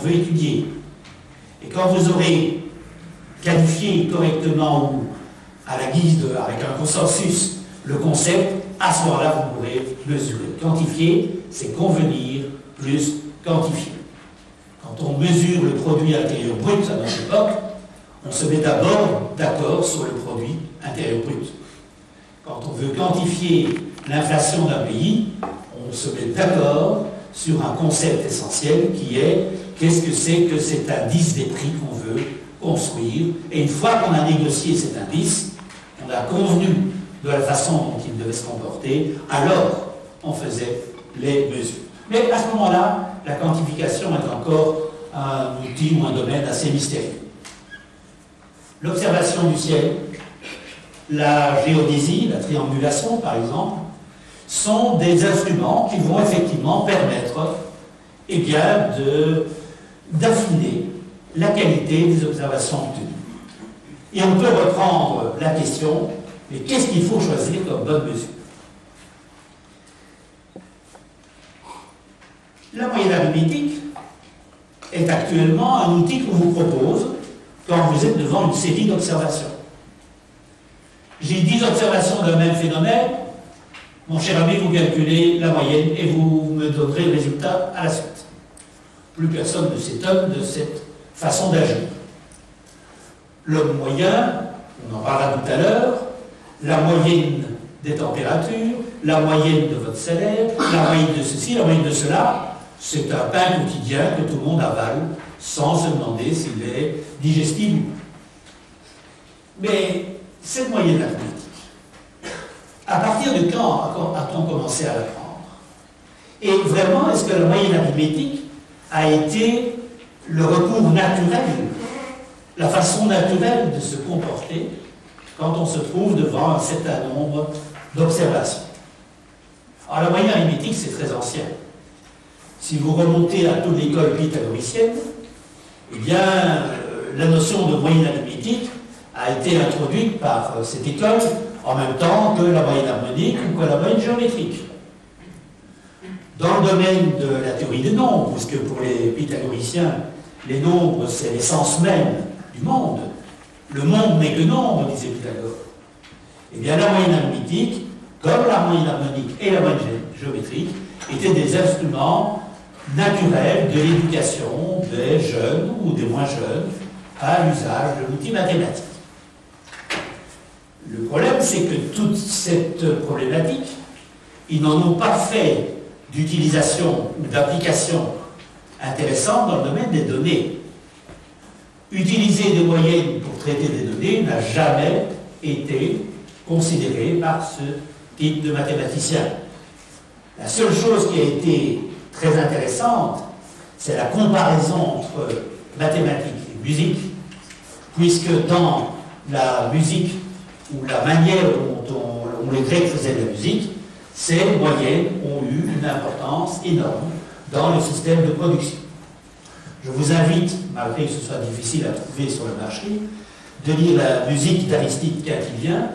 veut étudier. Et quand vous aurez qualifié correctement ou à la guise avec un consensus le concept, à ce moment-là, vous pourrez mesurer. Quantifier, c'est convenir plus quantifier. Quand on mesure le produit intérieur brut à notre époque, on se met d'abord d'accord sur le produit intérieur brut. Quand on veut quantifier l'inflation d'un pays, on se met d'accord sur un concept essentiel qui est qu'est-ce que c'est que cet indice des prix qu'on veut construire. Et une fois qu'on a négocié cet indice, on a convenu de la façon dont il devait se comporter, alors on faisait les mesures. Mais à ce moment-là, la quantification est encore un outil ou un domaine assez mystérieux. L'observation du ciel, la géodésie, la triangulation par exemple, sont des instruments qui vont effectivement permettre eh bien, d'affiner la qualité des observations obtenues. Et on peut reprendre la question, mais qu'est-ce qu'il faut choisir comme bonne mesure? La moyenne arithmétique est actuellement un outil qu'on vous propose quand vous êtes devant une série d'observations. J'ai 10 observations d'un même phénomène, mon cher ami, vous calculez la moyenne et vous me donnerez le résultat à la suite. Plus personne ne s'étonne de cette façon d'agir. L'homme moyen, on en parlera tout à l'heure, la moyenne des températures, la moyenne de votre salaire, la moyenne de ceci, la moyenne de cela, c'est un pain quotidien que tout le monde avale sans se demander s'il est digestible. Mais cette moyenne arithmétique, à partir de quand a-t-on commencé à l'apprendre? Et vraiment, est-ce que la moyenne arithmétique a été le recours naturel, la façon naturelle de se comporter quand on se trouve devant un certain nombre d'observations? Alors la moyenne arithmétique, c'est très ancien. Si vous remontez à toute l'école pythagoricienne, eh bien, la notion de moyenne arithmétique a été introduite par cette école en même temps que la moyenne harmonique ou que la moyenne géométrique. Dans le domaine de la théorie des nombres, puisque pour les pythagoriciens, les nombres, c'est l'essence même du monde. Le monde n'est que nombre, disait Pythagore. Eh bien, la moyenne arithmétique, comme la moyenne harmonique et la moyenne géométrique, étaient des instruments naturels de l'éducation des jeunes ou des moins jeunes à l'usage de l'outil mathématique. Le problème, c'est que toute cette problématique, ils n'en ont pas fait d'utilisation ou d'application intéressante dans le domaine des données. Utiliser des moyennes pour traiter des données n'a jamais été considéré par ce type de mathématicien. La seule chose qui a été très intéressante, c'est la comparaison entre mathématiques et musique, puisque dans la musique, ou la manière dont les Grecs faisaient de la musique, ces moyennes ont eu une importance énorme dans le système de production. Je vous invite, malgré que ce soit difficile à trouver sur le marché, de lire la musique d'Aristide Quintilien,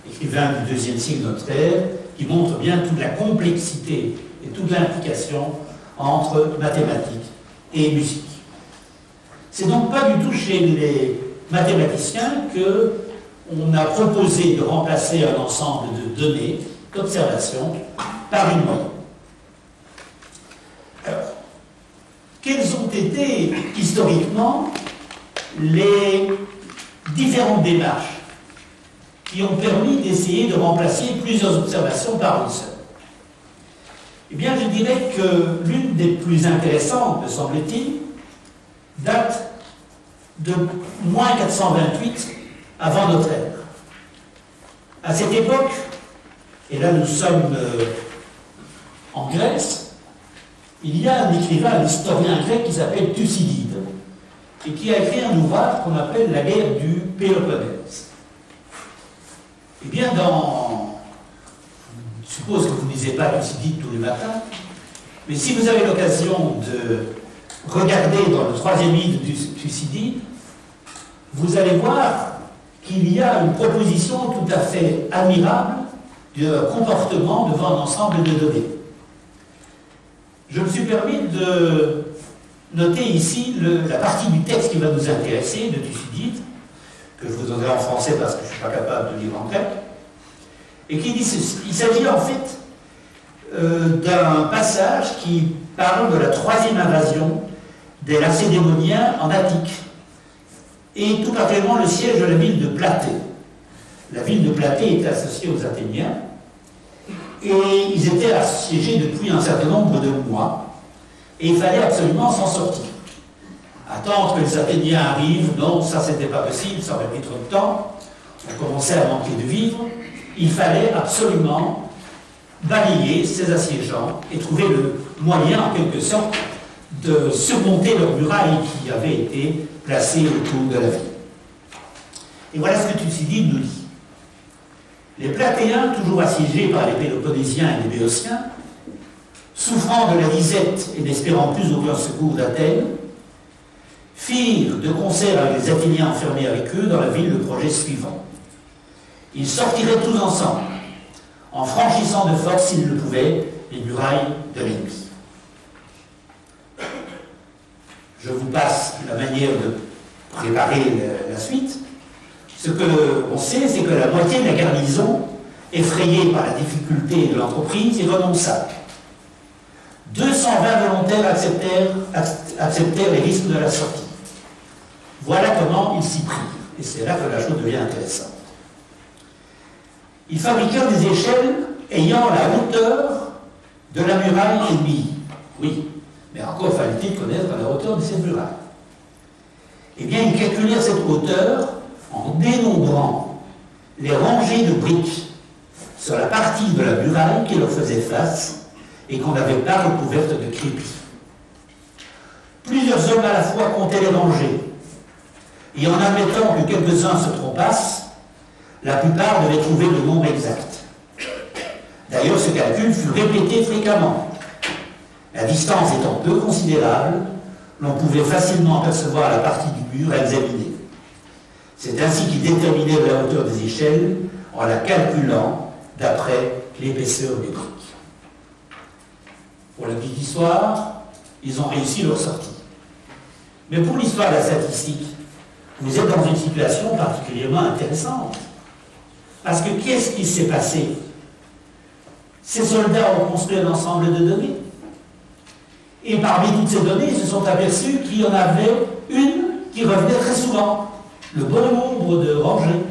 écrivain du IIe siècle de notre ère, qui montre bien toute la complexité et toute l'implication entre mathématiques et musique. C'est donc pas du tout chez les mathématiciens qu'on a proposé de remplacer un ensemble de données, d'observations, par une moyenne. Alors, quelles ont été historiquement les différentes démarches qui ont permis d'essayer de remplacer plusieurs observations par une seule? Eh bien, je dirais que l'une des plus intéressantes, me semble-t-il, date de moins 428 avant notre ère. À cette époque, et là nous sommes en Grèce, il y a un écrivain, un historien grec qui s'appelle Thucydide, et qui a écrit un ouvrage qu'on appelle la guerre du Péloponnèse. Eh bien, je suppose que vous ne lisez pas Thucydide tous les matins, mais si vous avez l'occasion de regarder dans le 3e livre de Thucydide, vous allez voir qu'il y a une proposition tout à fait admirable de comportement devant un ensemble de données. Je me suis permis de notez ici la partie du texte qui va nous intéresser, de Thucydide, que je vous donnerai en français parce que je ne suis pas capable de lire en grec, et qui dit ceci. Il s'agit en fait d'un passage qui parle de la troisième invasion des Lacédémoniens en Attique, et tout particulièrement le siège de la ville de Platée. La ville de Platée était associée aux Athéniens, et ils étaient assiégés depuis un certain nombre de mois, et il fallait absolument s'en sortir. Attendre que les Athéniens arrivent, non, ça c'était pas possible, ça aurait pris trop de temps, on commençait à manquer de vivres, il fallait absolument balayer ces assiégeants et trouver le moyen, en quelque sorte, de surmonter leurs murailles qui avaient été placées autour de la ville. Et voilà ce que Thucydide nous dit. Les Platéens, toujours assiégés par les Péloponnesiens et les Béotiens, souffrant de la disette et n'espérant plus aucun secours d'Athènes, firent de concert avec les Athéniens enfermés avec eux dans la ville le projet suivant. Ils sortiraient tous ensemble, en franchissant de force, s'ils le pouvaient, les murailles de l'ennemi. Je vous passe la manière de préparer la suite. Ce que l'on sait, c'est que la moitié de la garnison, effrayée par la difficulté de l'entreprise, y renonça. 220 volontaires acceptèrent les risques de la sortie. Voilà comment ils s'y prirent. Et c'est là que la chose devient intéressante. Ils fabriquèrent des échelles ayant la hauteur de la muraille ennemie. Oui, mais encore fallait-il connaître la hauteur de cette muraille. Eh bien, ils calculèrent cette hauteur en dénombrant les rangées de briques sur la partie de la muraille qui leur faisait face et qu'on n'avait pas recouverte de crépi. Plusieurs hommes à la fois comptaient les rangées, et en admettant que quelques-uns se trompassent, la plupart devaient trouver le nombre exact. D'ailleurs, ce calcul fut répété fréquemment. La distance étant peu considérable, l'on pouvait facilement apercevoir la partie du mur à examiner. C'est ainsi qu'ils déterminaient la hauteur des échelles en la calculant d'après l'épaisseur des briques. Pour la petite histoire, ils ont réussi leur sortie. Mais pour l'histoire de la statistique, vous êtes dans une situation particulièrement intéressante. Parce que qu'est-ce qui s'est passé? Ces soldats ont construit un ensemble de données. Et parmi toutes ces données, ils se sont aperçus qu'il y en avait une qui revenait très souvent. Le bon nombre de rangées.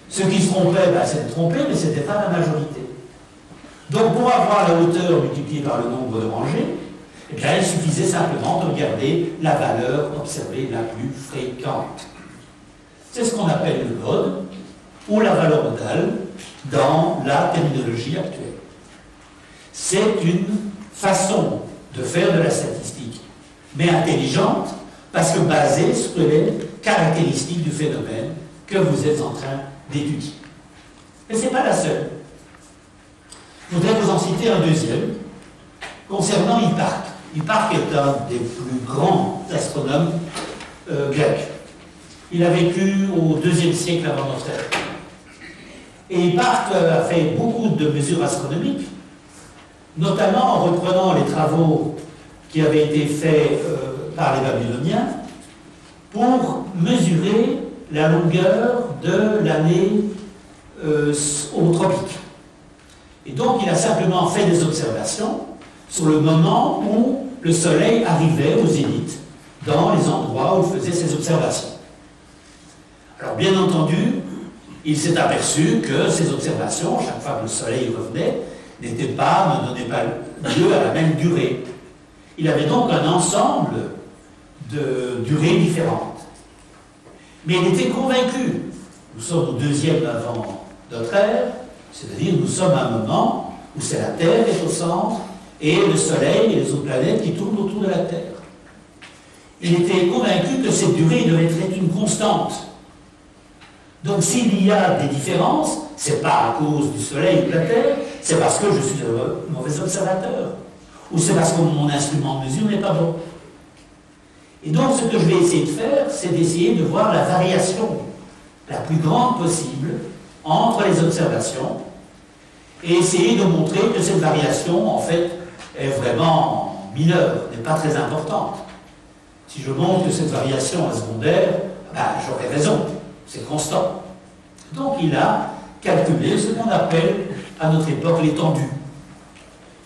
Ceux qui se trompaient, c'était trompé, mais ce n'était pas la majorité. Donc pour avoir la hauteur multipliée par le nombre de rangées, eh bien, il suffisait simplement de regarder la valeur observée la plus fréquente. C'est ce qu'on appelle le mode, ou la valeur modale, dans la terminologie actuelle. C'est une façon de faire de la statistique, mais intelligente, parce que basée sur les caractéristiques du phénomène que vous êtes en train d'étudier. Mais ce n'est pas la seule. Je voudrais vous en citer un deuxième, concernant Hipparque. Hipparque est un des plus grands astronomes grecs. Il a vécu au IIe siècle avant notre ère. Et Hipparque a fait beaucoup de mesures astronomiques, notamment en reprenant les travaux qui avaient été faits par les Babyloniens pour mesurer la longueur de l'année holotropique. Et donc il a simplement fait des observations sur le moment où le Soleil arrivait au zénith dans les endroits où il faisait ses observations. Alors bien entendu, il s'est aperçu que ces observations, chaque fois que le Soleil revenait, ne donnaient pas lieu à la même durée. Il avait donc un ensemble de durées différentes. Mais il était convaincu. Nous sommes au deuxième avant notre ère, c'est-à-dire nous sommes à un moment où c'est la Terre qui est au centre et le Soleil et les autres planètes qui tournent autour de la Terre. Il était convaincu que cette durée devait être une constante. Donc s'il y a des différences, ce n'est pas à cause du Soleil ou de la Terre, c'est parce que je suis un mauvais observateur. Ou c'est parce que mon instrument de mesure n'est pas bon. Et donc ce que je vais essayer de faire, c'est d'essayer de voir la variation la plus grande possible entre les observations et essayer de montrer que cette variation, en fait, est vraiment mineure, n'est pas très importante. Si je montre que cette variation est secondaire, ben, j'aurais raison, c'est constant. Donc il a calculé ce qu'on appelle à notre époque l'étendue.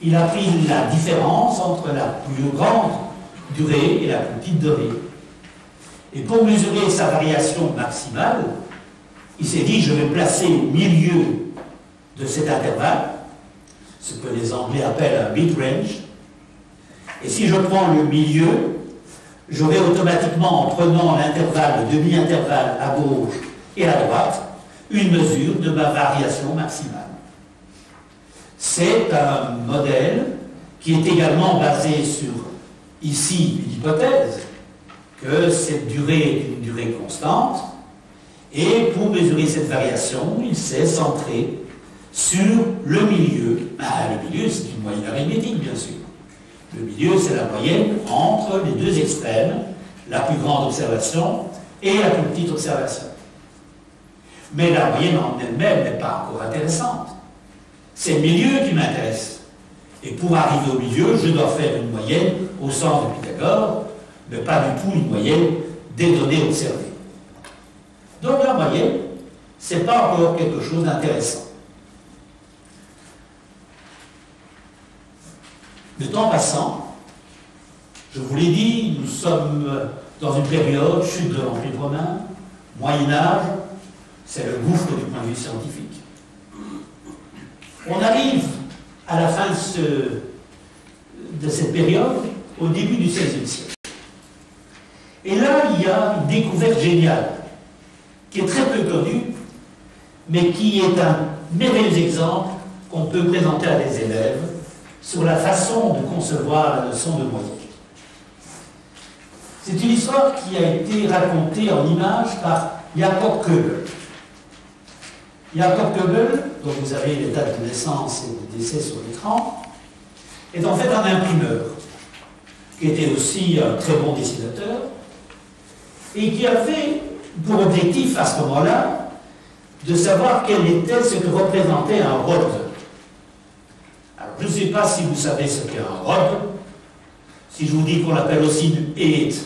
Il a pris la différence entre la plus grande durée et la plus petite durée. Et pour mesurer sa variation maximale, il s'est dit, je vais placer au milieu de cet intervalle, ce que les Anglais appellent un mid-range, et si je prends le milieu, j'aurai automatiquement, en prenant l'intervalle, le demi-intervalle à gauche et à droite, une mesure de ma variation maximale. C'est un modèle qui est également basé sur, ici, une hypothèse, que cette durée est une durée constante, et pour mesurer cette variation, il s'est centré sur le milieu. Le milieu, c'est une moyenne arithmétique, bien sûr. Le milieu, c'est la moyenne entre les deux extrêmes, la plus grande observation et la plus petite observation. Mais la moyenne en elle-même n'est pas encore intéressante. C'est le milieu qui m'intéresse. Et pour arriver au milieu, je dois faire une moyenne au sens de Pythagore, mais pas du tout une moyenne des données observées. Donc la moyenne, ce n'est pas encore quelque chose d'intéressant. Le temps passant, je vous l'ai dit, nous sommes dans une période, chute de l'Empire romain, Moyen-Âge, c'est le gouffre du point de vue scientifique. On arrive à la fin de cette période, au début du XVIe siècle. Et là, il y a une découverte géniale, qui est très peu connue, mais qui est un merveilleux exemple qu'on peut présenter à des élèves sur la façon de concevoir la leçon de moyenne. C'est une histoire qui a été racontée en images par Jakob Köbel. Jakob Köbel, dont vous avez les dates de naissance et de décès sur l'écran, est en fait un imprimeur, qui était aussi un très bon dessinateur, et qui avait pour objectif à ce moment-là de savoir quel était ce que représentait un rod. Alors, je ne sais pas si vous savez ce qu'est un rod. Si je vous dis qu'on l'appelle aussi du height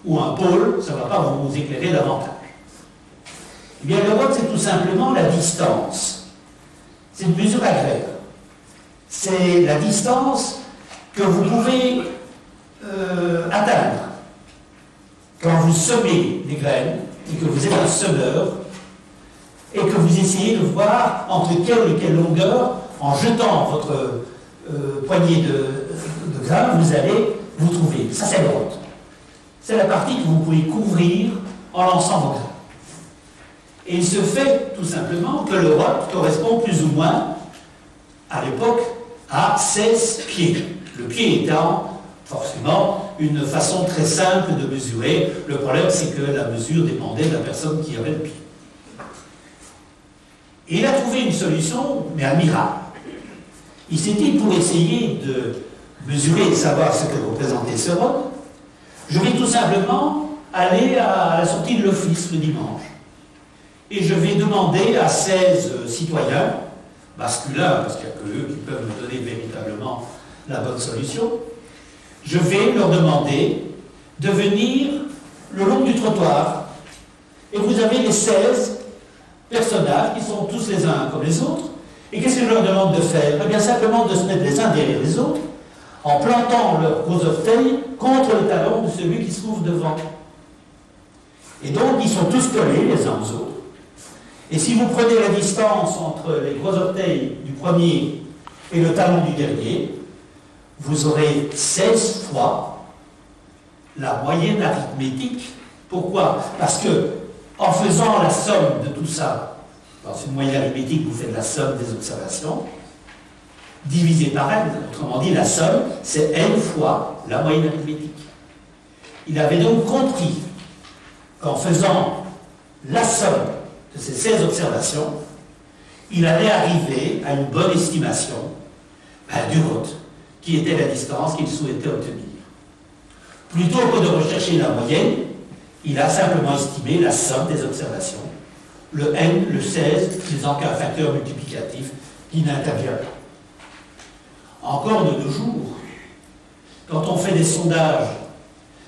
ou un pôle, ça ne va pas vous éclairer davantage. Eh bien, le rod, c'est tout simplement la distance. C'est une mesure agraire. C'est la distance que vous pouvez atteindre quand vous semez des graines et que vous êtes un semeur et que vous essayez de voir entre quelle et quelle longueur, en jetant votre poignée de grains, vous allez vous trouver. Ça, c'est le rod. C'est la partie que vous pouvez couvrir en lançant vos grains. Et il se fait tout simplement que le rod correspond plus ou moins, à l'époque, à 16 pieds. Le pied étant forcément une façon très simple de mesurer. Le problème, c'est que la mesure dépendait de la personne qui avait le pied. Et il a trouvé une solution, mais admirable. Il s'est dit, pour essayer de mesurer et de savoir ce que représentait ce rod, je vais tout simplement aller à la sortie de l'office le dimanche. Et je vais demander à 16 citoyens, masculins, parce qu'il n'y a que eux qui peuvent me donner véritablement la bonne solution, je vais leur demander de venir le long du trottoir. Et vous avez les 16 personnages qui sont tous les uns comme les autres. Et qu'est-ce que je leur demande de faire? Eh bien simplement de se mettre les uns derrière les autres, en plantant leurs gros orteils contre le talon de celui qui se trouve devant. Et donc ils sont tous collés les uns aux autres. Et si vous prenez la distance entre les gros orteils du premier et le talon du dernier, vous aurez 16 fois la moyenne arithmétique. Pourquoi? Parce que, en faisant la somme de tout ça, dans une moyenne arithmétique, vous faites la somme des observations, divisé par n, autrement dit, la somme, c'est n fois la moyenne arithmétique. Il avait donc compris qu'en faisant la somme de ces 16 observations, il allait arriver à une bonne estimation du rod, qui était la distance qu'il souhaitait obtenir. Plutôt que de rechercher la moyenne, il a simplement estimé la somme des observations, le n, le 16, faisant qu'un facteur multiplicatif qui n'intervient pas. Encore de nos jours, quand on fait des sondages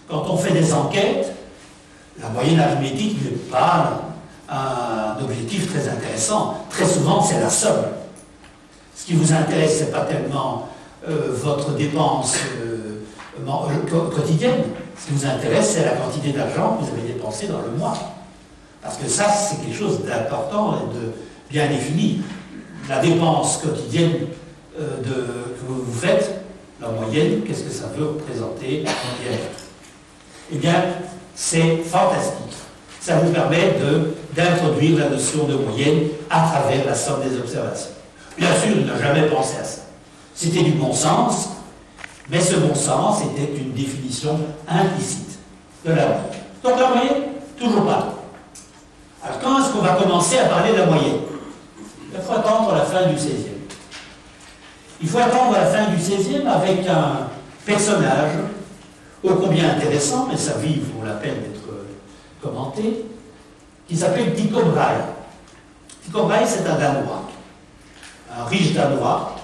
quand on fait des enquêtes, la moyenne arithmétique n'est pas un objectif très intéressant. Très souvent, c'est la somme. Ce qui vous intéresse, ce n'est pas tellement votre dépense quotidienne. Ce qui vous intéresse, c'est la quantité d'argent que vous avez dépensé dans le mois. Parce que ça, c'est quelque chose d'important et de bien défini. La dépense quotidienne que vous faites, la moyenne, qu'est-ce que ça veut représenter en moyenne? Eh bien, c'est fantastique. Ça vous permet d'introduire la notion de moyenne à travers la somme des observations. Bien sûr, il n'a jamais pensé à ça. C'était du bon sens, mais ce bon sens était une définition implicite de la moyenne. Donc la moyenne, toujours pas. Alors quand est-ce qu'on va commencer à parler de la moyenne? Il faut attendre la fin du XVIe. Il faut attendre la fin du XVIe avec un personnage ô combien intéressant, mais sa vie vaut la peine d'être commentée, qui s'appelle Tycho Brahe. Tycho Brahe, c'est un Danois, un riche Danois,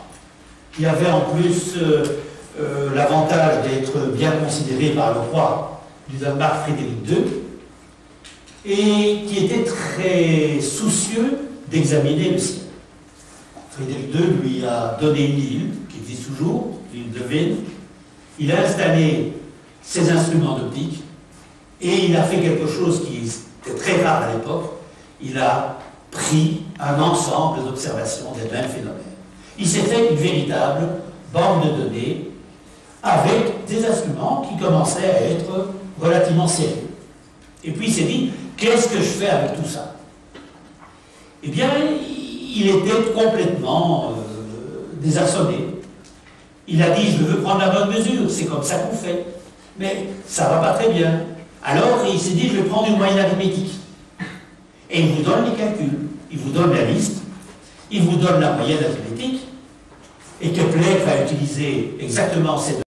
qui avait en plus l'avantage d'être bien considéré par le roi du Danemark, Frédéric II, et qui était très soucieux d'examiner le ciel. Frédéric II lui a donné une île, qui existe toujours, l'île de Vène. Il a installé ses instruments d'optique, et il a fait quelque chose qui était très rare à l'époque. Il a pris un ensemble d'observations des mêmes phénomènes. Il s'est fait une véritable banque de données avec des instruments qui commençaient à être relativement sérieux. Et puis il s'est dit, qu'est-ce que je fais avec tout ça? Eh bien, il était complètement désarçonné. Il a dit, je veux prendre la bonne mesure, c'est comme ça qu'on fait. Mais ça ne va pas très bien. Alors, il s'est dit, je vais prendre une moyenne arithmétique. Et il vous donne les calculs. Il vous donne la liste. Il vous donne la moyenne arithmétique. Et Kepler va utiliser exactement ces